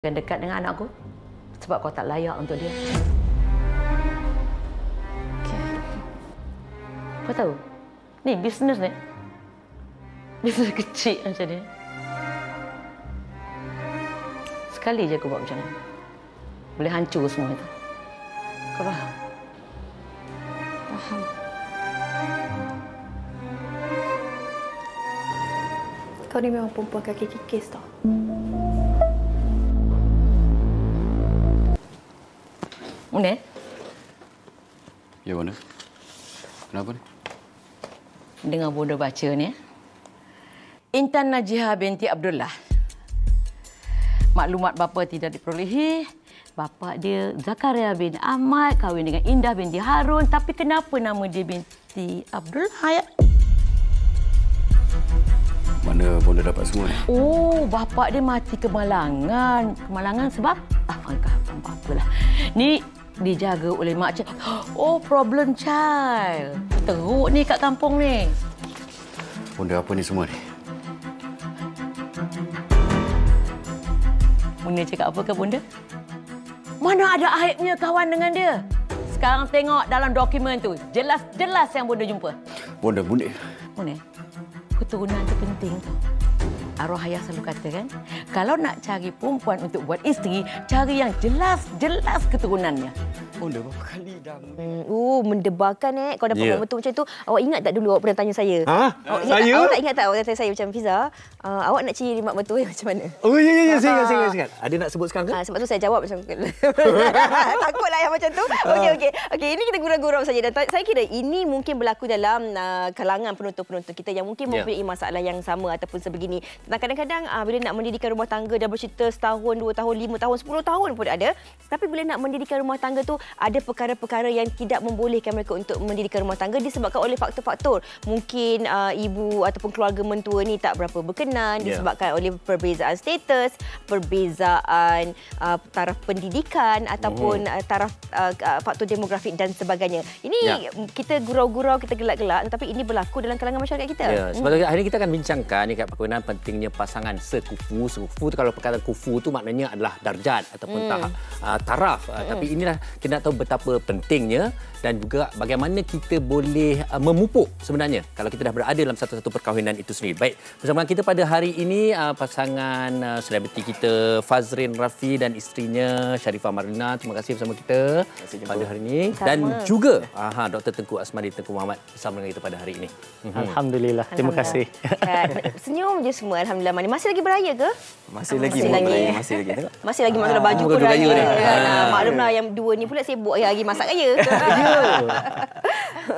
dekat dengan anakku sebab kau tak layak untuk dia. Okay. Kau tahu, ni bisnes ni. Bisnes kecil macam ni. Sekali je aku buat macam ni. Boleh hancur semua itu. Kau faham? Faham. Kau ni memang perempuan kaki kikis tau. Munir? Ya, mana? Kenapa ni? Dengar Bunda baca ni. Intan Najihah binti Abdullah. Maklumat bapa tidak diperolehi. Bapa dia Zakaria bin Ahmad kahwin dengan Indah binti Harun. Tapi kenapa nama dia binti Abdullah ya? Mana Bunda dapat semua ni? Oh, bapa dia mati kemalangan. Kemalangan sebab? Apalah. Ni dijaga oleh mak cik. Oh, problem child. Teruk ni kat kampung ni. Bunda, apa ni semua ni? Bunda cakap apa ke Bunda? Mana ada aibnya kawan dengan dia? Sekarang tengok dalam dokumen tu. Jelas-jelas yang Bunda jumpa. Bunda. Bunda, keturunan tu penting tau. Arwah ayah selalu kata kan, kalau nak cari perempuan untuk buat isteri, cari yang jelas-jelas keturunannya. Bunda, berapa kali dah? Mendebarkan Kau dapat momentum macam tu. Awak ingat tak dulu awak pernah tanya saya? Saya? Awak tak ingat tak awak tanya saya macam, Fiza, awak nak ciri mak mertua macam mana? Oh, ya. Saya ingat. Ada nak sebut sekarang ke? Sebab tu saya jawab macam takutlah yang macam tu. Okey, ini kita gurau-gurau saja. Dan saya kira ini mungkin berlaku dalam kalangan penonton-penonton kita yang mungkin mempunyai masalah yang sama ataupun sebegini. Kadang-kadang bila nak mendirikan rumah tangga dah bercerita setahun, 2 tahun, 5 tahun, 10 tahun pun ada. Tapi bila nak mendirikan rumah tangga tu ada perkara-perkara yang tidak membolehkan mereka untuk mendirikan rumah tangga disebabkan oleh faktor-faktor. Mungkin ibu ataupun keluarga mentua ni tak berapa berkenan, disebabkan oleh perbezaan status, perbezaan taraf pendidikan ataupun taraf faktor demografik dan sebagainya. Ini kita gurau-gurau, kita gelak-gelak, tetapi ini berlaku dalam kalangan masyarakat kita. Ya, sebab hari ini kita akan bincangkan dekat perkahwinan pentingnya pasangan sekufu. Sekufu tu, kalau perkataan kufu tu maknanya adalah darjat ataupun taraf. Tapi inilah kita nak tahu betapa pentingnya dan juga bagaimana kita boleh memupuk sebenarnya kalau kita dah berada dalam satu-satu perkahwinan itu sendiri. Baik, bersama kita pada hari ini pasangan selebriti kita Fazrin Rafi dan isterinya Sharifah Marlina. Terima kasih bersama kita pada hari ini. Dan juga Dr. Tengku Asmadi Tengku Muhammad bersama dengan kita pada hari ini. Alhamdulillah. Terima kasih. Senyum je semua, alhamdulillah. Masih lagi beraya ke? Masih lagi. Tengok. Masih lagi masuk baju pun raya. Maklumlah yang dua ni pula sibuk hari masak raya.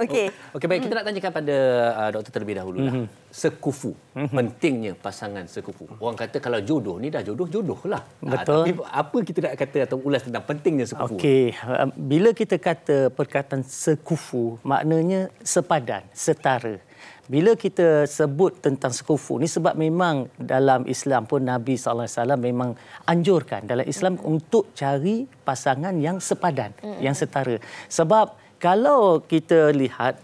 Okey, baik, kita nak tanyakan pada doktor terlebih dahulu lah. Sekufu, pentingnya pasangan sekufu. Orang kata kalau jodoh ni dah jodoh lah. Betul. Tapi apa kita nak kata atau ulas tentang pentingnya sekufu? Okey, bila kita kata perkataan sekufu, maknanya sepadan, setara. Bila kita sebut tentang sekufu ni, sebab memang dalam Islam pun Nabi SAW memang anjurkan dalam Islam untuk cari pasangan yang sepadan, yang setara. Sebab kalau kita lihat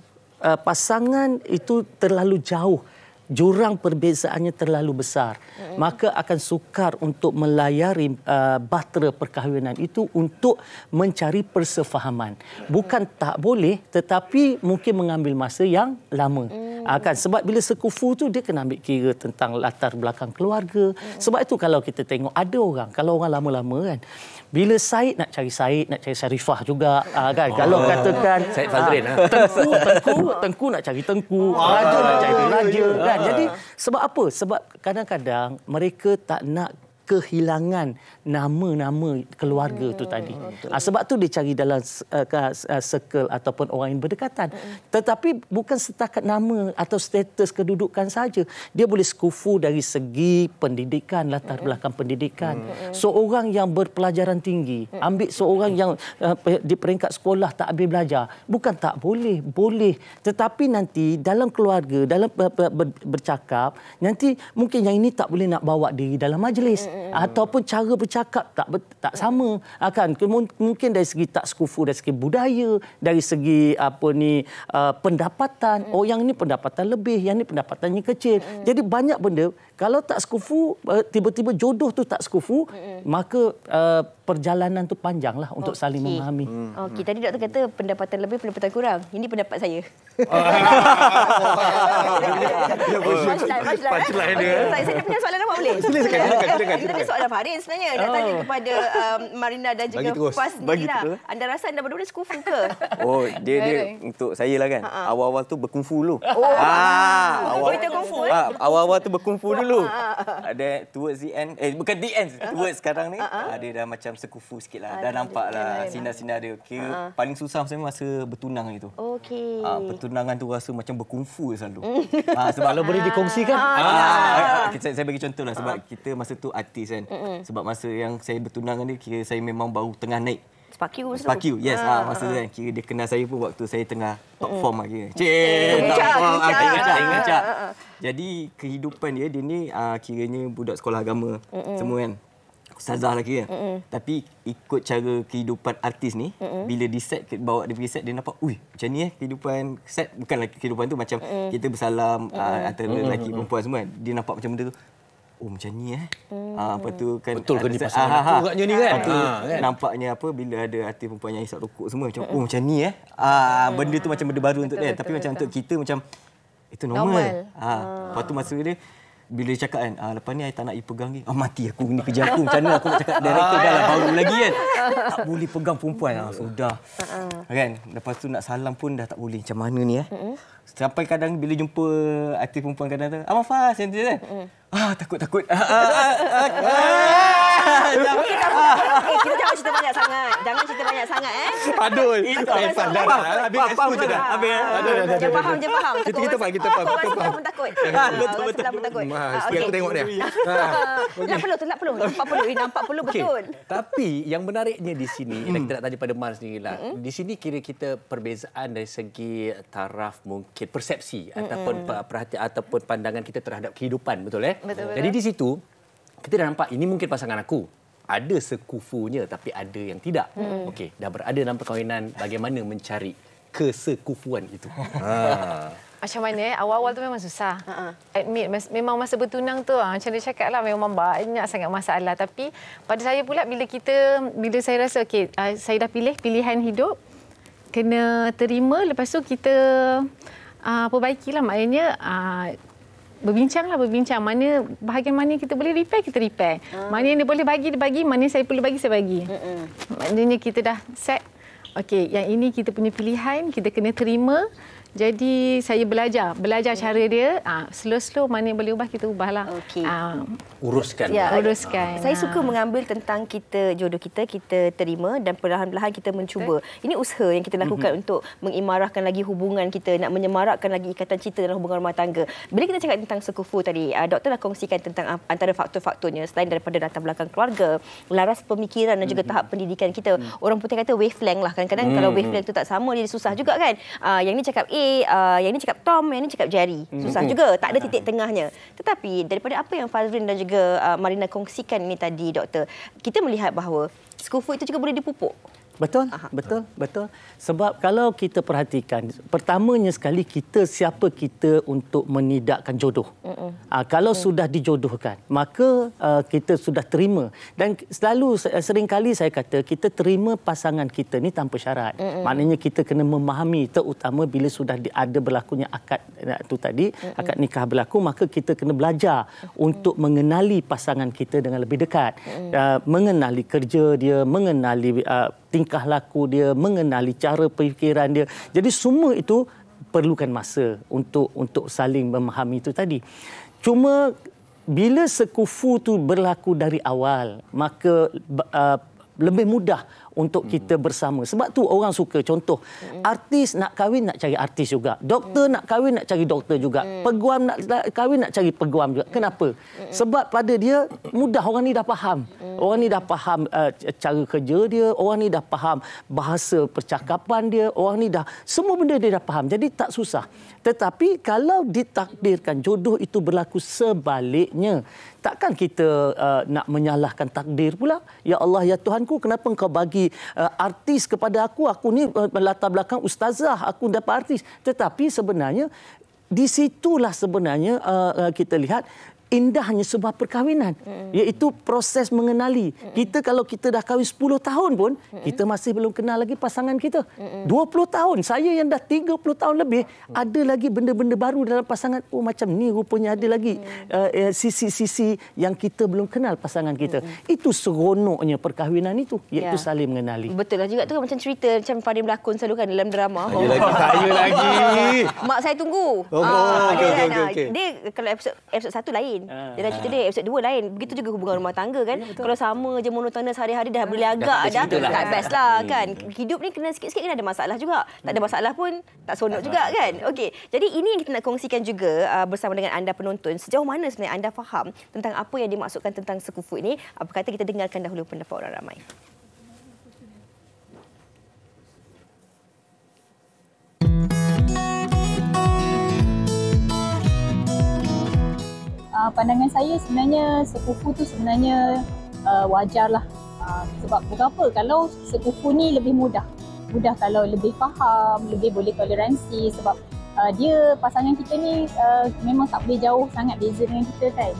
pasangan itu terlalu jauh, jurang perbezaannya terlalu besar, maka akan sukar untuk melayari bahtera perkahwinan itu untuk mencari persefahaman. Bukan tak boleh, tetapi mungkin mengambil masa yang lama. Sebab bila sekufu tu dia kena ambil kira tentang latar belakang keluarga. Sebab itu kalau kita tengok ada orang, kalau orang lama-lama kan, bila Said nak cari Sharifah juga kan. Kalau katakan Said Fazrin Tengku nak cari Tengku, Raja nak cari Raja kan. Jadi sebab apa? Sebab kadang-kadang mereka tak nak kehilangan nama-nama keluarga tu tadi. Sebab tu dia cari dalam circle ataupun orang yang berdekatan. Tetapi bukan setakat nama atau status kedudukan saja. Dia boleh sekufu dari segi pendidikan, latar belakang pendidikan. Seorang yang berpelajaran tinggi, ambil seorang yang di peringkat sekolah tak habis belajar. Bukan tak boleh, boleh. Tetapi nanti dalam keluarga, dalam bercakap, nanti mungkin yang ini tak boleh nak bawa diri dalam majlis. Ataupun cara bercakap tak sama, kan. Mungkin dari segi tak sekufu, dari segi budaya, dari segi pendapatan. Oh, yang ini pendapatan lebih, yang ini pendapatannya kecil. Jadi banyak benda Kalau tak sekufu, tiba-tiba jodoh tu tak sekufu, maka perjalanan tu panjanglah untuk saling memahami. Okey, tadi doktor kata pendapatan lebih, pendapatan kurang. Ini pendapat saya. Punchline dia. Saya punya soalan apa boleh? Silakan. Tapi soalan Farid sebenarnya nak tanya kepada Marina dan juga Fas sendirilah. Anda rasa anda berdua sekufu ke? Oh, dia untuk saya lah kan. Awal-awal tu berkungfu dulu. Kita kungfu Awal-awal tu berkungfu dulu. Ada towards the end, bukan the end, towards sekarang ni dia dah macam sekufu sikit lah. Dah nampak lah sinar-sinar dia. Kira paling susah saya masa bertunang itu. Okey. Pertunangan tu rasa macam berkungfu selalu. Sebab kalau boleh dikongsikan. Saya bagi contoh lah sebab kita masa tu artis kan. Sebab masa yang saya bertunangan ni kira saya memang baru tengah naik. Spark you, yes. Masa tu kan kira dia kenal saya pun waktu saya tengah top form lagi. Ngacak. Jadi kehidupan dia ni kiranya budak sekolah agama semua kan. Ustazah lagi kan. Tapi ikut cara kehidupan artis ni, bila di set, bawa dia pergi set, dia nampak, ui, macam ni kehidupan set. Bukanlah kehidupan tu macam kita bersalam antara lelaki perempuan semua kan. Dia nampak macam benda tu. Oh macam ni Lepas tu kan Betul ke ni pasangan aku agaknya ni kan? Kan? Nampaknya bila ada artis perempuan yang isap rokok semua macam oh macam ni benda tu macam benda baru untuk dia. Tapi macam untuk kita macam itu normal. Lepas tu masa dia bila dia cakap kan, lepas ni I tak nak you pegang ni. Mati aku, ni kerja aku. Macam mana aku nak cakap director dah lah baru lagi kan. Tak boleh pegang perempuan. Sudah. Kan? Lepas tu nak salam pun dah tak boleh. Macam mana ni Sampai kadang bila jumpa artis perempuan kadang tu, Abang Fas macam tu kan. Takut. Kita jangan cerita banyak sangat. Jangan cerita banyak sangat Aduh. Habis expo je dah. Dia faham. Kita faham. Kita pun takut. Betul. Sikit aku tengok dia. Tak perlu. Nampak perlu betul. Tapi yang menariknya di sini, kita nak tanya pada Mar sendirilah. Di sini kira kita perbezaan dari segi taraf mungkin persepsi ataupun perhatian ataupun pandangan kita terhadap kehidupan, betul Betul. Jadi di situ kita dah nampak ini mungkin pasangan aku. Ada sekufunya tapi ada yang tidak. Okey, dah berada dalam perkahwinan, bagaimana mencari kesekufuan itu? Macam mana awal-awal tu memang susah. Admit memang masa bertunang tu macam dia cakap lah memang banyak sangat masalah. Tapi pada saya pula bila saya rasa okey, saya dah pilih pilihan hidup, kena terima, lepas tu kita perbaikilah, maknanya berbincang. Mana bahagian mana kita boleh repair, kita repair. Mana yang dia boleh bagi, dia bagi. Mana saya perlu bagi, saya bagi. Maknanya kita dah set. Okey, yang ini kita punya pilihan, kita kena terima. Jadi saya belajar cara dia. Slow-slow mana yang boleh ubah, kita ubahlah. Okey. Uruskan. Uruskan. Saya suka mengambil tentang jodoh kita terima dan perlahan-lahan kita mencuba. Ini usaha yang kita lakukan untuk mengimarahkan lagi hubungan kita, nak menyemarakkan lagi ikatan cinta dalam hubungan rumah tangga. Bila kita cakap tentang sekufu tadi, doktor dah kongsikan tentang antara faktor-faktornya selain daripada latar belakang keluarga, laras pemikiran dan juga tahap pendidikan kita. Orang putih kata wavelength lah. Kadang-kadang kalau wavelength tu tak sama, dia susah juga kan. Yang ni cakap A, yang ni cakap Tom, yang ni cakap Jerry. Susah juga, tak ada titik tengahnya. Tetapi daripada apa yang Fazrin dan juga Marina kongsikan ini tadi, doktor, kita melihat bahawa sekufu itu juga boleh dipupuk. Betul. Sebab kalau kita perhatikan, pertamanya sekali siapa kita untuk menidakkan jodoh. Kalau sudah dijodohkan, maka kita sudah terima. Dan seringkali saya kata, kita terima pasangan kita ni tanpa syarat. Maknanya kita kena memahami, terutama bila sudah ada berlakunya akad tu tadi, akad nikah berlaku, maka kita kena belajar untuk mengenali pasangan kita dengan lebih dekat. Mengenali kerja dia, mengenali tingkah laku dia, mengenali cara fikiran dia. Jadi semua itu perlukan masa untuk saling memahami itu tadi. Cuma bila sekufu tu berlaku dari awal, maka lebih mudah untuk kita bersama. Sebab tu orang suka, contoh, artis nak kahwin nak cari artis juga. Doktor nak kahwin nak cari doktor juga. Peguam nak kahwin nak cari peguam juga. Kenapa? Sebab pada dia mudah, orang ni dah faham. Orang ni dah faham cara kerja dia, orang ni dah faham bahasa percakapan dia, orang ni dah semua benda dia dah faham. Jadi tak susah. Tetapi kalau ditakdirkan jodoh itu berlaku sebaliknya, takkan kita nak menyalahkan takdir pula. Ya Allah, ya Tuhanku, kenapa engkau bagi artis kepada aku? Aku ni latar belakang ustazah, aku dapat artis. Tetapi sebenarnya di situlah sebenarnya kita lihat indahnya sebuah perkahwinan, iaitu proses mengenali. Kita kalau kita dah kahwin 10 tahun pun, kita masih belum kenal lagi pasangan kita. 20 tahun, saya yang dah 30 tahun lebih, ada lagi benda-benda baru dalam pasangan. Oh, macam ni rupanya ada lagi sisi-sisi yang kita belum kenal pasangan kita. Itu seronoknya perkahwinan itu, iaitu saling mengenali. Betul lah juga tu kan, macam cerita macam Fadil berlakon selalu kan dalam drama. Saya lagi. Mak saya tunggu. Okey. Dia kalau episod 1 lain. Dia dah cerita dia episod 2 lain. Begitu juga hubungan rumah tangga kan. Kalau sama je monotonous hari-hari dah boleh agak dah tak best lah kan. Hidup ni kena sikit-sikit kena ada masalah juga. Tak ada masalah pun tak seronok juga kan. Okey. Jadi ini yang kita nak kongsikan juga bersama dengan anda penonton. Sejauh mana sebenarnya anda faham tentang apa yang dimaksudkan tentang sekufu ini? Apa kata kita dengarkan dahulu pendapat orang ramai. Pandangan saya sebenarnya sekufu tu sebenarnya wajarlah. Sebab kenapa? Kalau sekufu ni lebih mudah kalau lebih faham, lebih boleh toleransi sebab dia pasangan kita ni memang tak boleh jauh sangat beza dengan kita kan.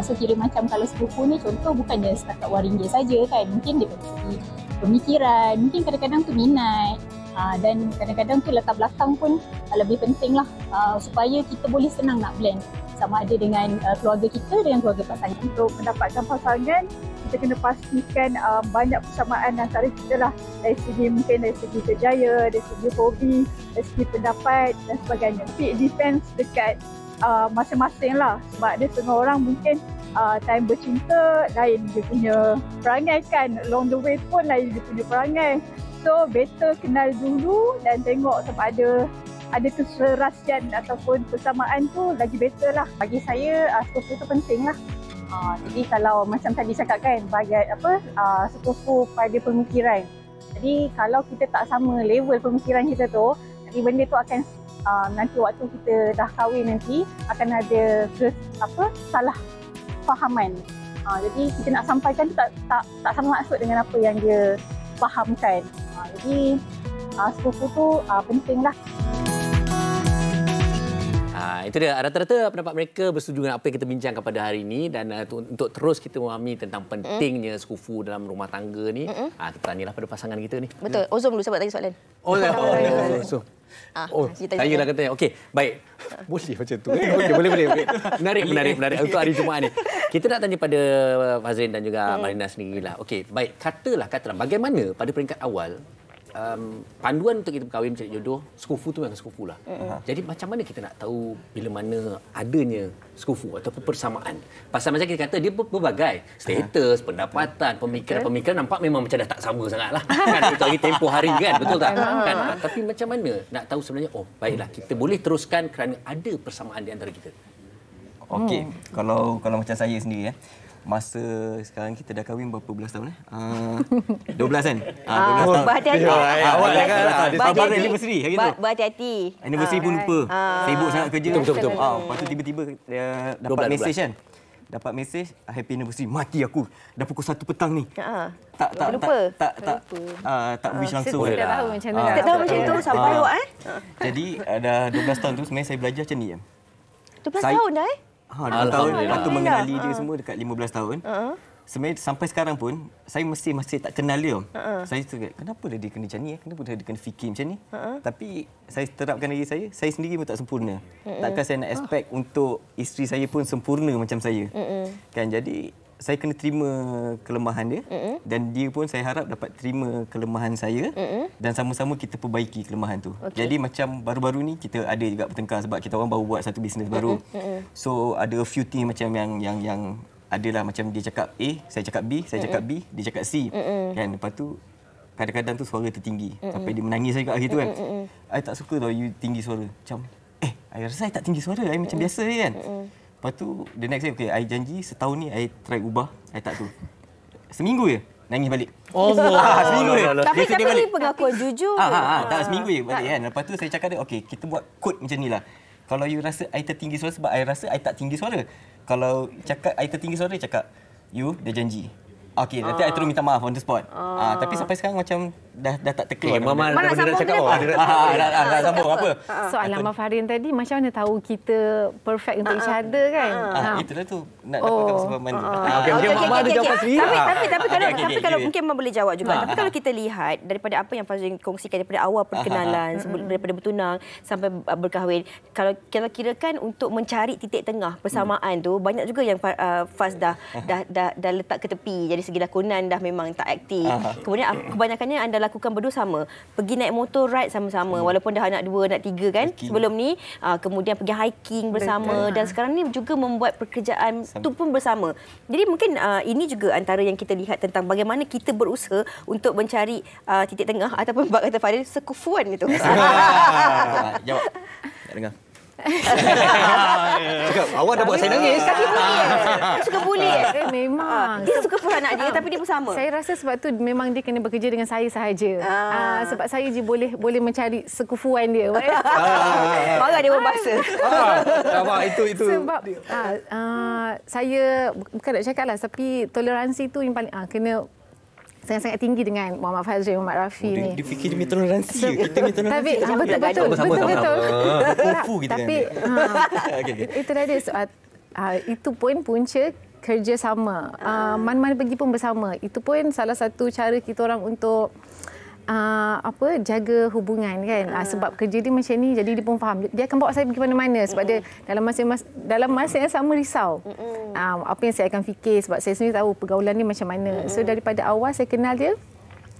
So kira macam kalau sekufu ni contoh bukannya setakat waringgir saja kan. Mungkin daripada segi pemikiran, mungkin kadang-kadang tu minat. Dan kadang-kadang tu latar belakang pun lebih penting lah supaya kita boleh senang nak blend sama ada dengan keluarga kita dengan keluarga pasangan. Untuk mendapatkan pasangan, kita kena pastikan banyak persamaan antara kita lah. Dari segi kerjaya, dari segi hobi, dari segi pendapat dan sebagainya. Tapi it depends dekat masing-masing lah. Sebab ada setengah orang mungkin time bercinta lain dia punya perangai kan. Along the way pun lain dia punya perangai. So better kenal dulu dan tengok sama ada keserasian ataupun persamaan tu lagi better lah. Bagi saya sekufu tu penting lah. Jadi kalau macam tadi cakap kan bagai sekufu pada pemikiran. Jadi kalau kita tak sama level pemikiran kita tu, nanti benda tu akan nanti waktu kita dah kahwin nanti akan ada salah fahaman. Jadi kita nak sampaikan tu tak sama maksud dengan apa yang dia fahamkan. Jadi sekufu tu penting lah. Itu dia rata-rata pendapat mereka bersetuju dengan apa yang kita bincangkan pada hari ini dan untuk terus kita memahami tentang pentingnya sekufu dalam rumah tangga ni, kita tanyalah pada pasangan kita ni. Betul. Ozom dulu sebab tadi soalan. Saya lah katanya. Okey, baik. Boleh macam tu. Boleh. Menarik. Untuk hari Jumaat ni. Kita nak tanya pada Fazrin dan juga Malina sendirilah. Okey, baik. Katalah bagaimana pada peringkat awal panduan untuk kita berkahwin mencari jodoh, sekufu tu memang sekufu lah. Jadi macam mana kita nak tahu bila mana adanya sekufu ataupun persamaan? Pasal macam kita kata dia berbagai status, pendapatan, pemikiran nampak memang macam dah tak sama sangat lah. Kan itu lagi tempoh hari kan, betul tak? Kan? Tapi macam mana nak tahu sebenarnya, oh baiklah kita boleh teruskan kerana ada persamaan di antara kita. Okey, kalau macam saya sendiri masa sekarang kita dah kahwin berapa belas tahun 12 kan? 12 tahun. Berhati-hati. Awak kan anniversary hari tu. Berhati-hati. Anniversary pun lupa. Sibuk sangat kerja. Betul. Lepas tu tiba-tiba dapat mesej kan. Dapat mesej happy anniversary. Mati aku. Dah pukul 1 petang ni. Tak wish langsung. Kita tahu macam mana. Kita tahu macam tu sampai awak Jadi dah 12 tahun tu sebenarnya saya belajar macam ni. 12 tahun dah 2 tahun. Lepas tu mengenali dia semua dekat 15 tahun. Sebenarnya sampai sekarang pun saya masih tak kenal dia. Saya cakap kenapa dia kena macam ni? Kenapa dia kena fikir macam ni? Tapi saya terapkan diri saya sendiri pun tak sempurna. Takkan saya nak expect untuk isteri saya pun sempurna macam saya. Kan jadi saya kena terima kelemahan dia dan dia pun saya harap dapat terima kelemahan saya dan sama-sama kita perbaiki kelemahan tu. Jadi macam baru-baru ni kita ada juga bertengkar sebab kita orang baru buat satu bisnes baru. So ada a few things macam yang adalah macam dia cakap A, saya cakap B, saya cakap B, dia cakap C. Kan lepas tu kadang-kadang tu suara tertinggi sampai dia menangis saya kat hari tu kan. I tak suka tau you tinggi suara. Macam I rasa I tak tinggi suara, I macam biasa je kan. Lepas tu, the next day, okay, I janji setahun ni, I try ubah. I tak tu. Seminggu je, nangis balik. Seminggu je. Tapi ni pengakuan jujur. Tak, seminggu je balik kan. Lepas tu saya cakap dia, okay, kita buat kod macam ni lah. Kalau you rasa I tertinggi suara sebab I rasa I tak tinggi suara. Kalau cakap I tertinggi suara, cakap, you dah janji. Okey, nanti I terus minta maaf on the spot. Tapi sampai sekarang macam dah tak terkeluar. Mama Mana dah sambung cakap kenapa? Nak sambung apa? Soalan Abang Fahrin tadi, macam mana tahu kita perfect untuk each other kan? Itulah tu. Nak dapatkan sebab mana. Okey, Mama ada jawapan sendiri. Tapi kalau mungkin Mama boleh jawab juga. Tapi kalau kita lihat daripada apa yang Fazrin kongsikan daripada awal perkenalan, daripada bertunang sampai berkahwin, kalau kirakan untuk mencari titik tengah persamaan tu, banyak juga yang Faz dah letak ke tepi. Jadi segi lakonan dah memang tak aktif. Kemudian kebanyakannya anda lakukan berdua sama. Pergi naik motor ride sama-sama walaupun dah anak 2, anak 3 kan sebelum ni. Kemudian pergi hiking bersama dan sekarang ni juga membuat pekerjaan tu pun bersama. Jadi mungkin ini juga antara yang kita lihat tentang bagaimana kita berusaha untuk mencari titik tengah ataupun bak kata Fadil sekufuan itu. Jawab. Tak dengar. Cakap, awak dah buat saya nangis. Dia suka bully. Memang. Dia suka pun anak dia tapi dia bersama. Saya rasa sebab tu memang dia kena bekerja dengan saya sahaja. Sebab saya je boleh mencari sekufuan dia. Marah dia berbahasa. Itu. Sebab saya bukan nak cakap lah, tapi toleransi tu yang paling kena sangat-sangat tinggi dengan Muhammad Fazrin, Muhammad Rafi ni. Dia fikir dia toleransi. Kita toleransi. Tapi betul. kita Tapi itu dah dia. Itu pun punca kerjasama. Mana-mana pergi pun bersama. Itu pun salah satu cara kita orang untuk jaga hubungan kan. Sebab kerja dia macam ni, jadi dia pun faham. Dia akan bawa saya pergi mana-mana sebab dia dalam masa yang sama risau. Apa yang saya akan fikir sebab saya sendiri tahu pergaulan ni macam mana. So daripada awal saya kenal dia,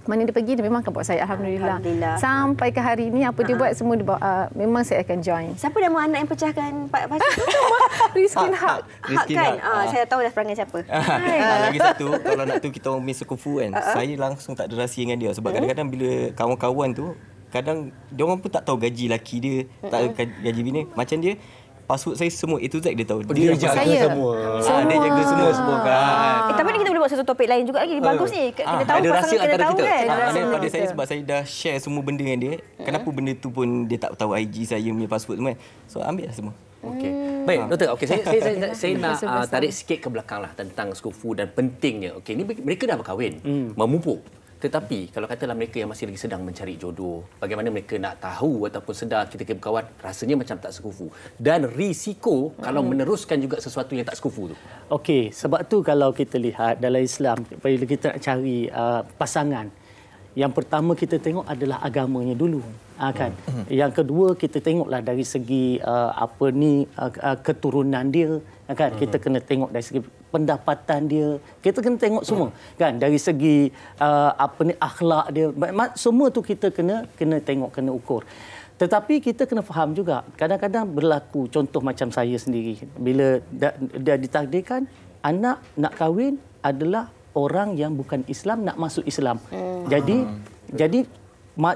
mana dia pergi dia memang akan bawa saya. Alhamdulillah. Sampai ke hari ini apa dia buat semua dia bawa, memang saya akan join. Siapa nama anak yang pecahkan Pak Fazrin? Rizkin Haq. Hak kan? Saya tahu dah perangai siapa. Lagi satu, kalau nak tu kita orang miss kufu kan. Saya langsung tak ada rahsia dengan dia sebab kadang-kadang bila kawan-kawan tu kadang dia orang pun tak tahu gaji laki dia, tak tahu gaji bini. Macam dia password saya semua A to Z dia tahu. Dia jaga semua. Dia jaga semua kan. Tapi ni kita boleh buat satu topik lain juga lagi. Bagus ni. Kita tahu pasangan kena tahu kan. Pada saya sebab saya dah share semua benda dengan dia. Kenapa benda tu pun dia tak tahu IG saya punya password semua. So ambil lah semua. Okey. Baik, doktor. Okey, saya nak tarik sikit ke belakanglah tentang sekufu dan pentingnya. Okey, ni mereka dah berkahwin, memupuk. Tetapi kalau katalah mereka yang masih lagi sedang mencari jodoh, bagaimana mereka nak tahu ataupun sedar ketika berkawan rasanya macam tak sekufu dan risiko kalau meneruskan juga sesuatu yang tak sekufu tu. Okey, sebab tu kalau kita lihat dalam Islam bila kita nak cari pasangan, yang pertama kita tengok adalah agamanya dulu. Kan. Yang kedua kita tengoklah dari segi keturunan dia, kan. Kita kena tengok dari segi pendapatan dia. Kita kena tengok semua, kan. Dari segi akhlak dia. Semua tu kita kena tengok, kena ukur. Tetapi kita kena faham juga, kadang-kadang berlaku contoh macam saya sendiri. Bila dah ditakdirkan anak nak kahwin adalah orang yang bukan Islam nak masuk Islam. Jadi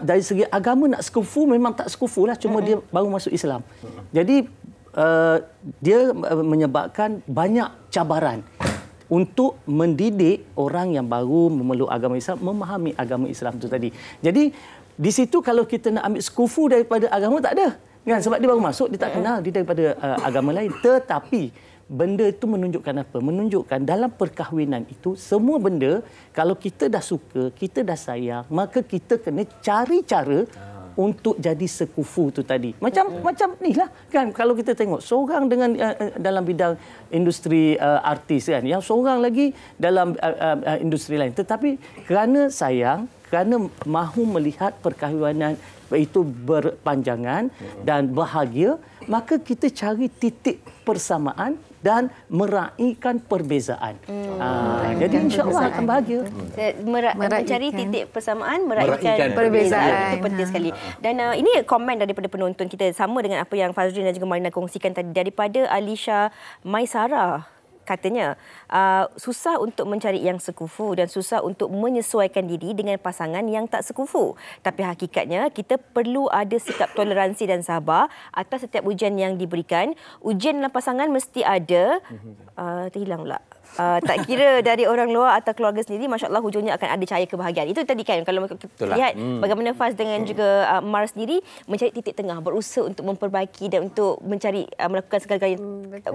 dari segi agama nak sekufu memang tak sekufu lah, cuma dia baru masuk Islam. Jadi dia menyebabkan banyak cabaran untuk mendidik orang yang baru memeluk agama Islam, memahami agama Islam itu tadi. Jadi di situ kalau kita nak ambil sekufu daripada agama tak ada, kan? Sebab dia baru masuk, dia tak kenal dia daripada agama lain. Tetapi benda itu menunjukkan apa? Menunjukkan dalam perkahwinan itu semua benda kalau kita dah suka, kita dah sayang, maka kita kena cari cara untuk jadi sekufu tu tadi. Macam nilah kan, kalau kita tengok seorang dengan dalam bidang industri artis kan, yang seorang lagi dalam industri lain, tetapi kerana sayang, kerana mahu melihat perkahwinan itu berpanjangan dan bahagia, maka kita cari titik persamaan dan meraihkan perbezaan. Jadi insya-Allah akan bahagia. Mencari titik persamaan, meraihkan perbezaan. Itu penting sekali. Dan ini komen daripada penonton kita sama dengan apa yang Fazrin dan juga Marina kongsikan tadi daripada Alisha Maisara. Katanya, susah untuk mencari yang sekufu dan susah untuk menyesuaikan diri dengan pasangan yang tak sekufu. Tapi hakikatnya, kita perlu ada sikap toleransi dan sabar atas setiap ujian yang diberikan. Ujian dalam pasangan mesti ada. Terhilang pula. Tak kira dari orang luar atau keluarga sendiri, masya-Allah hujungnya akan ada cahaya kebahagiaan. Itu tadi kan kalau kita lihat bagaimana Faz dengan juga Mar sendiri mencari titik tengah, berusaha untuk memperbaiki dan untuk mencari melakukan segala-galanya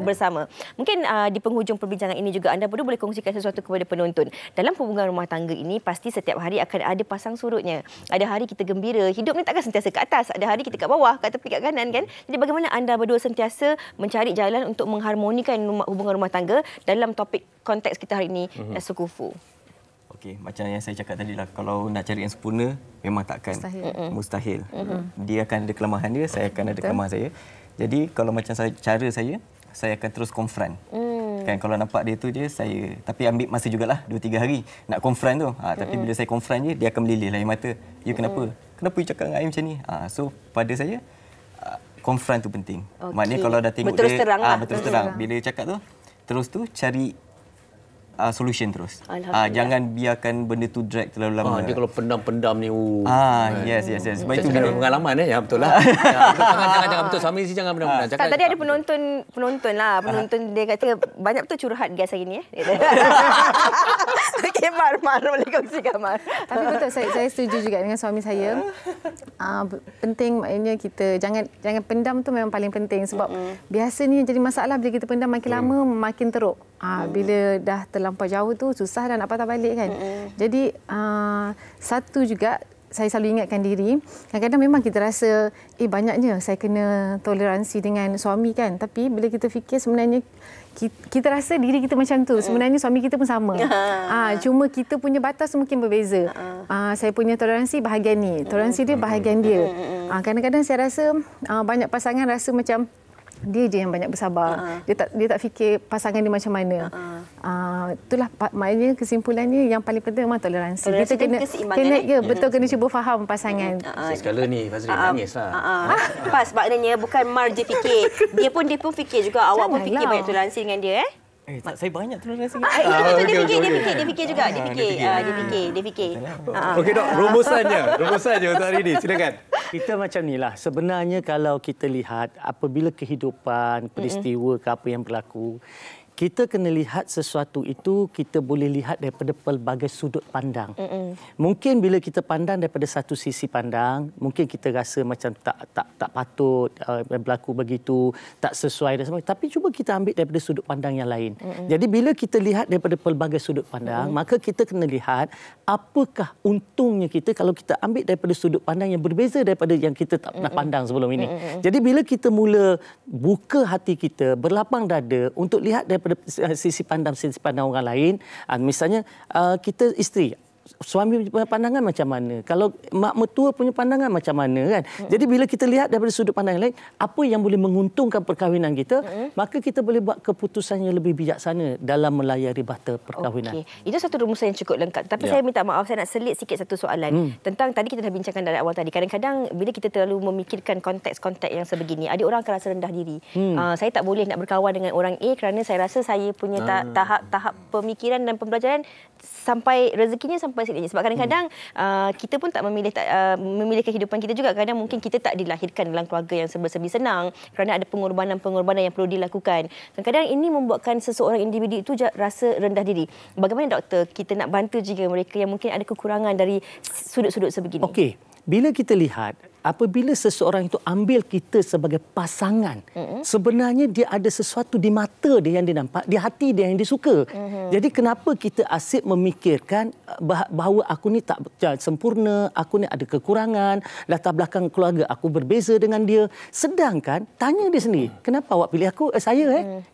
bersama. Mungkin di penghujung perbincangan ini juga juga anda berdua boleh kongsikan sesuatu kepada penonton. Dalam hubungan rumah tangga ini, pasti setiap hari akan ada pasang surutnya. Ada hari kita gembira, hidup ni takkan sentiasa ke atas. Ada hari kita kat bawah, kat tepi, kat kanan kan. Jadi bagaimana anda berdua sentiasa mencari jalan untuk mengharmonikan hubungan rumah tangga dalam topik konteks kita hari ini, sekufu? Okey, macam yang saya cakap tadi lah, kalau nak cari yang sempurna memang takkan. Mustahil. Dia akan ada kelemahan dia, saya akan ada kelemahan saya. Jadi kalau macam cara saya akan terus confront. Kan kalau nampak dia tu je saya, tapi ambil masa jugalah 2-3 hari nak confront tu. Tapi bila saya confront je, dia akan melilih lain mata. You kenapa? Kenapa you cakap dengan I macam ni? So pada saya confront tu penting. Maknanya kalau dah tengok berterus dia terang lah. berterus terang. Bila dia cakap tu, terus tu cari solution terus. Jangan biarkan benda tu drag terlalu lama. Dia kalau pendam-pendam ni. Yes. Sebab itu Saya pengalaman ya, betul lah. Jangan betul. Suami si jangan pendam-pendam. Tadi ada penonton dia kata banyak betul curhat gas hari ni. Okey, Mar boleh kongsikan Mar. Tapi betul, saya setuju juga dengan suami saya. Penting maknanya kita jangan pendam tu memang paling penting sebab biasanya jadi masalah bila kita pendam makin lama makin teruk. Bila dah terlampau jauh tu susah dah nak patah balik kan. Jadi satu juga saya selalu ingatkan diri, kadang-kadang memang kita rasa banyaknya saya kena toleransi dengan suami kan, tapi bila kita fikir sebenarnya kita rasa diri kita macam tu, sebenarnya suami kita pun sama. Cuma kita punya batas mungkin berbeza. Saya punya toleransi bahagian ni, toleransi dia bahagian dia. Kadang-kadang saya rasa banyak pasangan rasa macam dia je yang banyak bersabar. Dia tak fikir pasangan dia macam mana. Itulah maknanya kesimpulannya yang paling penting memang toleransi. Kita kena cuba faham pasangan. Sekala ni Fazrin nangis lah. Pas maknanya bukan Mar je fikir. Dia pun fikir juga. Awak pun fikir banyak toleransi dengan dia saya banyak toleransi. Dia fikir juga. Dia fikir. Okey dok, rumusannya untuk hari ini. Silakan. Kita macam inilah. Sebenarnya kalau kita lihat apabila kehidupan, peristiwa ke apa yang berlaku, kita kena lihat sesuatu itu, kita boleh lihat daripada pelbagai sudut pandang. Mungkin bila kita pandang daripada satu sisi pandang, mungkin kita rasa macam tak patut berlaku begitu, tak sesuai dan sebagainya. Tapi cuba kita ambil daripada sudut pandang yang lain. Jadi bila kita lihat daripada pelbagai sudut pandang, maka kita kena lihat apakah untungnya kita kalau kita ambil daripada sudut pandang yang berbeza daripada yang kita tak pernah pandang sebelum ini. Jadi bila kita mula buka hati kita, berlapang dada untuk lihat daripada sisi pandang orang lain, misalnya kita isteri, suami punya pandangan macam mana, kalau mak mertua punya pandangan macam mana kan. Jadi bila kita lihat daripada sudut pandang lain, apa yang boleh menguntungkan perkahwinan kita, maka kita boleh buat keputusan yang lebih bijaksana dalam melayari bata perkahwinan. Itu satu rumusan yang cukup lengkap. Tapi saya minta maaf, saya nak selit sikit satu soalan tentang tadi kita dah bincangkan dari awal tadi. Kadang-kadang bila kita terlalu memikirkan konteks-konteks yang sebegini, ada orang akan rasa rendah diri. Saya tak boleh nak berkawan dengan orang A kerana saya rasa saya punya tahap pemikiran dan pembelajaran sampai rezekinya sampai sini. Sebab kadang-kadang kita pun tak memilih kehidupan kita juga. Kadang mungkin kita tak dilahirkan dalam keluarga yang serba-serbi senang kerana ada pengorbanan-pengorbanan yang perlu dilakukan. Kadang-kadang ini membuatkan seseorang individu itu rasa rendah diri. Bagaimana doktor kita nak bantu juga mereka yang mungkin ada kekurangan dari sudut-sudut sebegini? Okey, bila kita lihat apabila seseorang itu ambil kita sebagai pasangan, sebenarnya dia ada sesuatu di mata dia yang dia nampak, di hati dia yang dia suka. Jadi kenapa kita asyik memikirkan bahawa aku ni tak sempurna, aku ni ada kekurangan, latar belakang keluarga aku berbeza dengan dia. Sedangkan tanya dia sendiri, kenapa awak pilih aku?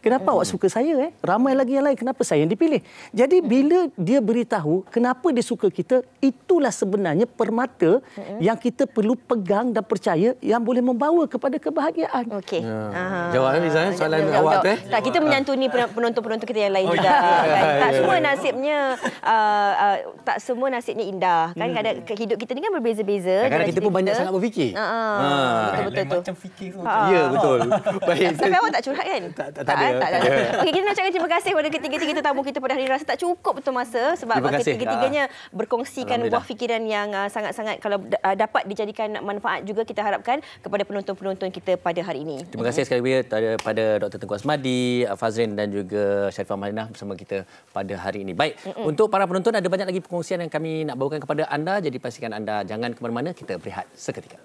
Kenapa awak suka saya? Ramai lagi yang lain, kenapa saya yang dipilih? Jadi bila dia beritahu kenapa dia suka kita, itulah sebenarnya permata yang kita perlu pegang dan percaya yang boleh membawa kepada kebahagiaan. Okey. Jawab Miza soalan awak tu. Tak, kita menyantuni penonton-penonton kita yang lain juga. Tak semua nasibnya indah. Kan kadang hidup kita ni kan berbeza-beza. Kadang-kadang kita pun banyak sangat berfikir. Betul. Macam fikir tu. Ya, betul. Baik. Tapi awak tak curhat kan? Tak ada. Okey, kita nak ucapkan terima kasih kepada ketiga-tiga tetamu kita pada hari ini. Rasa tak cukup betul masa sebab ketiga-tiganya berkongsikan buah fikiran yang sangat-sangat kalau dapat dijadikan manfaat juga kita harapkan kepada penonton-penonton kita pada hari ini. Terima kasih sekali lagi kepada Dr. Tengku Asmadi, Fazrin dan juga Sharifah Madinah bersama kita pada hari ini. Baik, untuk para penonton ada banyak lagi perkongsian yang kami nak bawakan kepada anda, jadi pastikan anda jangan ke mana-mana, kita berehat seketika.